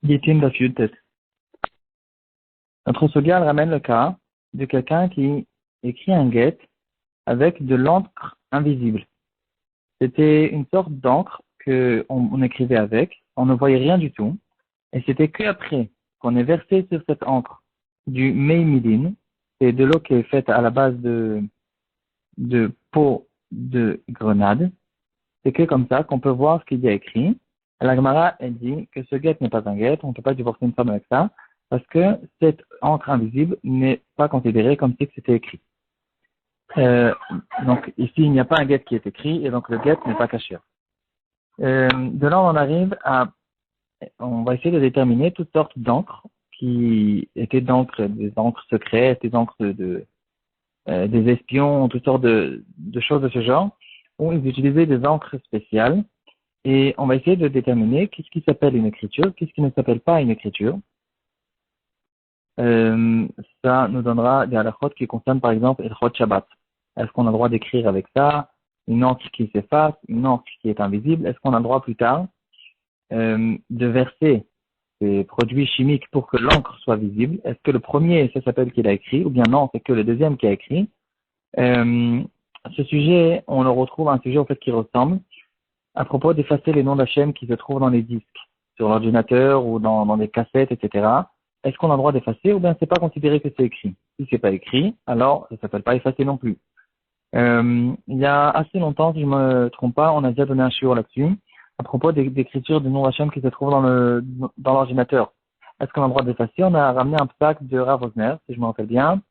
Gitin Daf Yud Tet. Notre Sogia ramène le cas de quelqu'un qui écrit un get avec de l'encre invisible. C'était une sorte d'encre qu'on écrivait avec, on ne voyait rien du tout, et c'était qu'après qu'on ait versé sur cette encre du mei midin, c'est de l'eau qui est faite à la base de peau de grenade, c'est que comme ça qu'on peut voir ce qu'il y a écrit. La Gemara, elle dit que ce get n'est pas un get, on ne peut pas divorcer une femme avec ça, parce que cette encre invisible n'est pas considérée comme si c'était écrit. Donc ici, il n'y a pas un get qui est écrit, et donc le get n'est pas caché. De là, on en arrive on va essayer de déterminer toutes sortes d'encres qui étaient des encres secrètes, des encres des espions, toutes sortes de choses de ce genre, où ils utilisaient des encres spéciales. Et on va essayer de déterminer qu'est-ce qui s'appelle une écriture, qu'est-ce qui ne s'appelle pas une écriture. Ça nous donnera des halakhot qui concernent par exemple Elchot Shabbat. Est-ce qu'on a le droit d'écrire avec ça, une encre qui s'efface, une encre qui est invisible? Est-ce qu'on a le droit plus tard de verser des produits chimiques pour que l'encre soit visible? Est-ce que le premier, ça s'appelle qu'il a écrit, ou bien non, c'est que le deuxième qui a écrit? Ce sujet, on le retrouve un sujet au fait qui ressemble à propos d'effacer les noms d'Hachem qui se trouvent dans les disques, sur l'ordinateur ou dans des cassettes, etc. Est-ce qu'on a le droit d'effacer ou bien c'est pas considéré que c'est écrit? Si c'est pas écrit, alors ça s'appelle pas effacer non plus. Il y a assez longtemps, si je me trompe pas, on a déjà donné un shiur là-dessus, à propos d'écriture du nom d'Hachem qui se trouve dans l'ordinateur. Est-ce qu'on a le droit d'effacer? On a ramené un psaque de Rav Osner, si je me rappelle bien,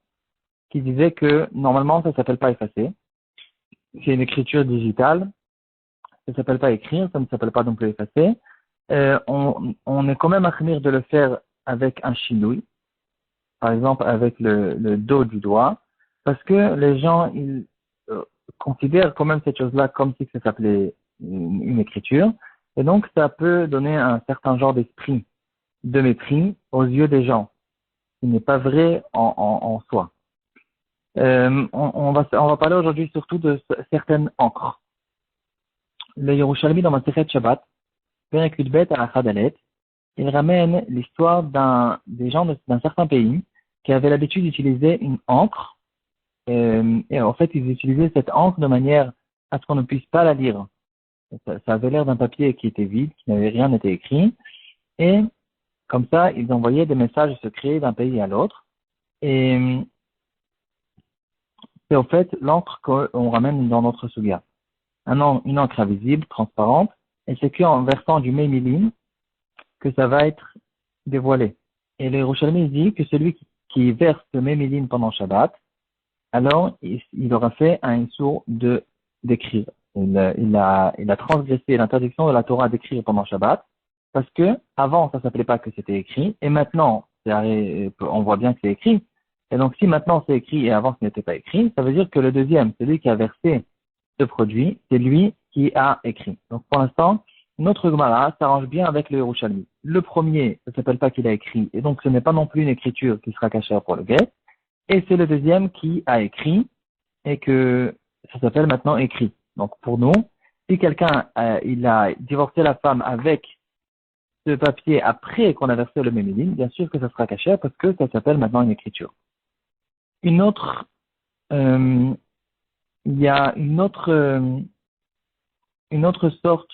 qui disait que normalement ça s'appelle pas effacer. C'est une écriture digitale. Ça ne s'appelle pas écrire, ça ne s'appelle pas non plus effacer. On est quand même achmir de le faire avec un chinoui, par exemple avec le dos du doigt, parce que les gens ils considèrent quand même cette chose-là comme si ça s'appelait une écriture, et donc ça peut donner un certain genre d'esprit de mépris aux yeux des gens, qui n'est pas vrai en soi. On va parler aujourd'hui surtout de certaines encres. Le Yerushalmi dans Masechet Shabbat, Perek Yudbet à Achadalet, il ramène l'histoire des gens d'un certain pays qui avaient l'habitude d'utiliser une encre, et en fait ils utilisaient cette encre de manière à ce qu'on ne puisse pas la lire. Ça avait l'air d'un papier qui était vide, qui n'avait rien été écrit, et comme ça ils envoyaient des messages secrets d'un pays à l'autre, et c'est en fait l'encre qu'on ramène dans notre suga. Une encre invisible, transparente, et c'est qu'en versant du mémiline que ça va être dévoilé. Et le Yerushalmi dit que celui qui verse le mémiline pendant Shabbat, alors il aura fait un issour d'écrire. Il a transgressé l'interdiction de la Torah d'écrire pendant Shabbat, parce que avant ça s'appelait pas que c'était écrit, et maintenant on voit bien que c'est écrit. Et donc si maintenant c'est écrit et avant ce n'était pas écrit, ça veut dire que le deuxième, celui qui a versé ce produit, c'est lui qui a écrit. Donc pour l'instant, notre Gemara s'arrange bien avec le Yerushalmi. Le premier, ça ne s'appelle pas qu'il a écrit, et donc ce n'est pas non plus une écriture qui sera cachée pour le guet, et c'est le deuxième qui a écrit, et que ça s'appelle maintenant écrit. Donc pour nous, si quelqu'un il a divorcé la femme avec ce papier après qu'on a versé le mémiline, bien sûr que ça sera caché parce que ça s'appelle maintenant une écriture. Il y a une autre sorte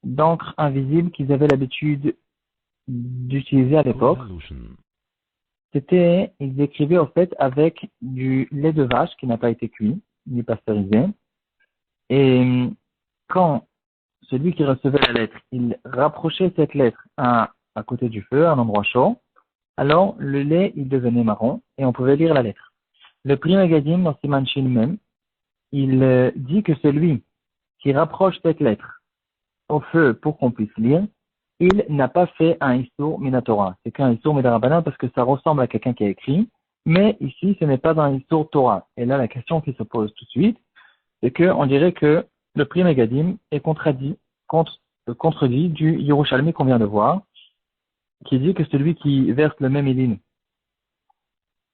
d'encre invisible qu'ils avaient l'habitude d'utiliser à l'époque. Ils écrivaient au fait avec du lait de vache qui n'a pas été cuit, ni pasteurisé. Et quand celui qui recevait la lettre, il rapprochait cette lettre à côté du feu, à un endroit chaud, alors le lait, il devenait marron et on pouvait lire la lettre. Le Pri Megadim, dans Siman Shin même, il dit que celui qui rapproche cette lettre au feu pour qu'on puisse lire, il n'a pas fait un Issour Minatora. C'est qu'un Issour Midarabanan parce que ça ressemble à quelqu'un qui a écrit, mais ici ce n'est pas un Issour Torah. Et là la question qui se pose tout de suite, c'est qu'on dirait que le Pri Megadim est contredit du Yerushalmi qu'on vient de voir, qui dit que celui qui verse le même Mémiline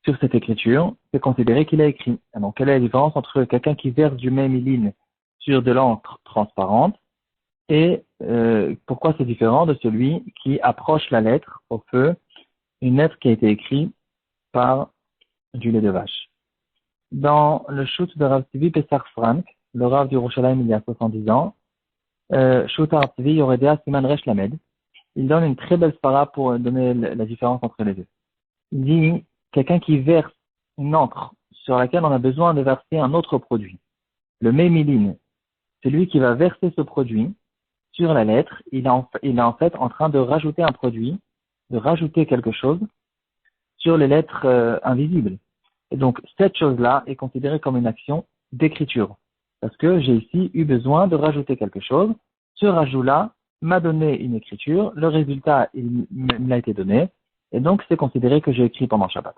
sur cette écriture, c'est considéré qu'il a écrit. Donc, quelle est la différence entre quelqu'un qui verse du mémiline sur de l'encre transparente Et pourquoi c'est différent de celui qui approche la lettre au feu, une lettre qui a été écrite par du lait de vache. Dans le shoot de Rav Tzvi Pessar Frank, le Rav du Yerushalayim il y a 70 ans, shoot Rav Tzvi Yoredea Siman Resh Lamed, il donne une très belle spara pour donner la différence entre les deux. Il dit, quelqu'un qui verse une encre sur laquelle on a besoin de verser un autre produit. Le mémiline, celui qui va verser ce produit sur la lettre, il est en fait en train de rajouter un produit, de rajouter quelque chose sur les lettres invisibles. Et donc, cette chose-là est considérée comme une action d'écriture. Parce que j'ai ici eu besoin de rajouter quelque chose. Ce rajout-là m'a donné une écriture. Le résultat, il me l'a été donné. Et donc, c'est considéré que j'ai écrit pendant Shabbat.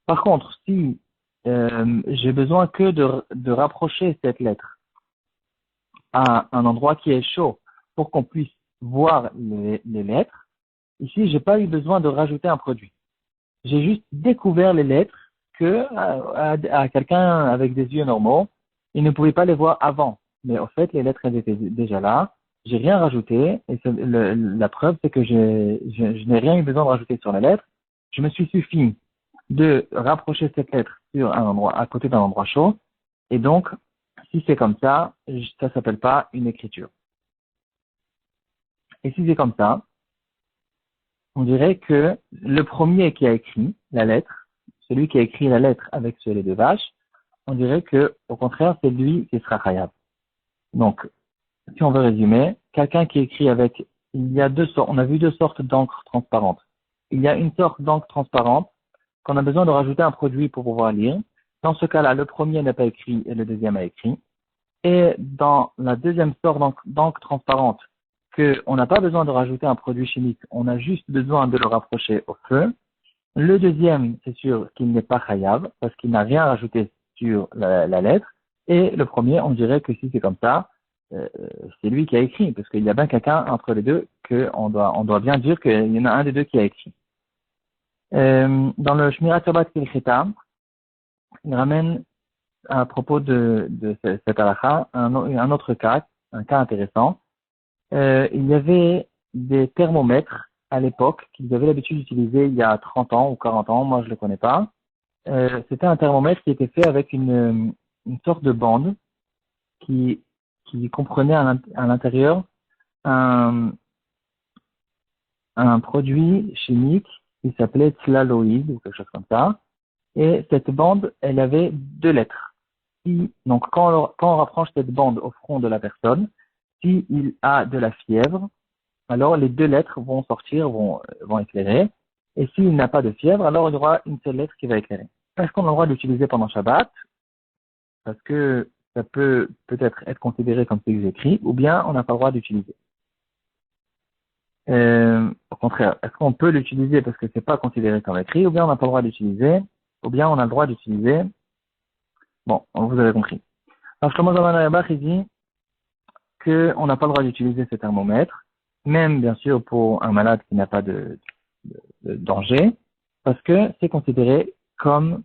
Par contre, si j'ai besoin que de rapprocher cette lettre à un endroit qui est chaud pour qu'on puisse voir les lettres, ici, j'ai pas eu besoin de rajouter un produit. J'ai juste découvert les lettres que à quelqu'un avec des yeux normaux, il ne pouvait pas les voir avant. Mais au fait, les lettres elles étaient déjà là. J'ai rien rajouté et la preuve c'est que je n'ai rien eu besoin de rajouter sur la lettre. Je me suis suffi de rapprocher cette lettre sur un endroit à côté d'un endroit chaud. Et donc, si c'est comme ça s'appelle pas une écriture. Et si c'est comme ça, on dirait que le premier qui a écrit la lettre, celui qui a écrit la lettre avec ce lait de vache, on dirait que, au contraire, c'est lui qui sera khayab. Donc, si on veut résumer, quelqu'un qui écrit avec, il y a deux sortes, on a vu deux sortes d'encre transparente. Il y a une sorte d'encre transparente qu'on a besoin de rajouter un produit pour pouvoir lire. Dans ce cas-là, le premier n'a pas écrit et le deuxième a écrit. Et dans la deuxième sorte d'encre transparente, qu'on n'a pas besoin de rajouter un produit chimique, on a juste besoin de le rapprocher au feu. Le deuxième, c'est sûr qu'il n'est pas khayab, parce qu'il n'a rien rajouté sur la lettre. Et le premier, on dirait que si c'est comme ça, c'est lui qui a écrit, parce qu'il y a bien quelqu'un entre les deux on doit bien dire qu'il y en a un des deux qui a écrit. Dans le Shmirat Shabbat Kilcheta, il ramène à propos de cette halakha un autre cas, un cas intéressant. Il y avait des thermomètres à l'époque qu'ils avaient l'habitude d'utiliser il y a 30 ans ou 40 ans, moi je ne le connais pas. C'était un thermomètre qui était fait avec une sorte de bande qui comprenait à l'intérieur un produit chimique qui s'appelait tlaloïde ou quelque chose comme ça. Et cette bande, elle avait deux lettres. Donc quand on rapproche cette bande au front de la personne, s'il a de la fièvre, alors les deux lettres vont sortir, vont éclairer. Et s'il n'a pas de fièvre, alors il y aura une seule lettre qui va éclairer. Est-ce qu'on a le droit d'utiliser pendant Shabbat? Parce que ça peut peut-être être considéré comme c'est écrit, ou bien on n'a pas le droit d'utiliser. Au contraire, est-ce qu'on peut l'utiliser parce que c'est pas considéré comme écrit, ou bien on n'a pas le droit d'utiliser, ou bien on a le droit d'utiliser. Bon, vous avez compris. Alors Shlomo Zalman Auerbach, il dit qu'on n'a pas le droit d'utiliser ce thermomètre, même bien sûr pour un malade qui n'a pas de danger, parce que c'est considéré comme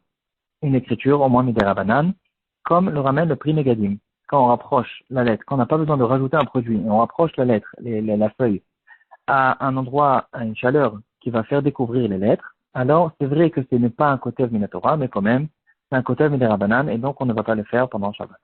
une écriture, au moins midera banane, comme le ramène le prix Megadim. Quand on rapproche la lettre, quand on n'a pas besoin de rajouter un produit, et on rapproche la lettre, la feuille, à un endroit, à une chaleur qui va faire découvrir les lettres, alors c'est vrai que ce n'est pas un kotev minatora, mais quand même, c'est un kotev midera banane, et donc on ne va pas le faire pendant Shabbat.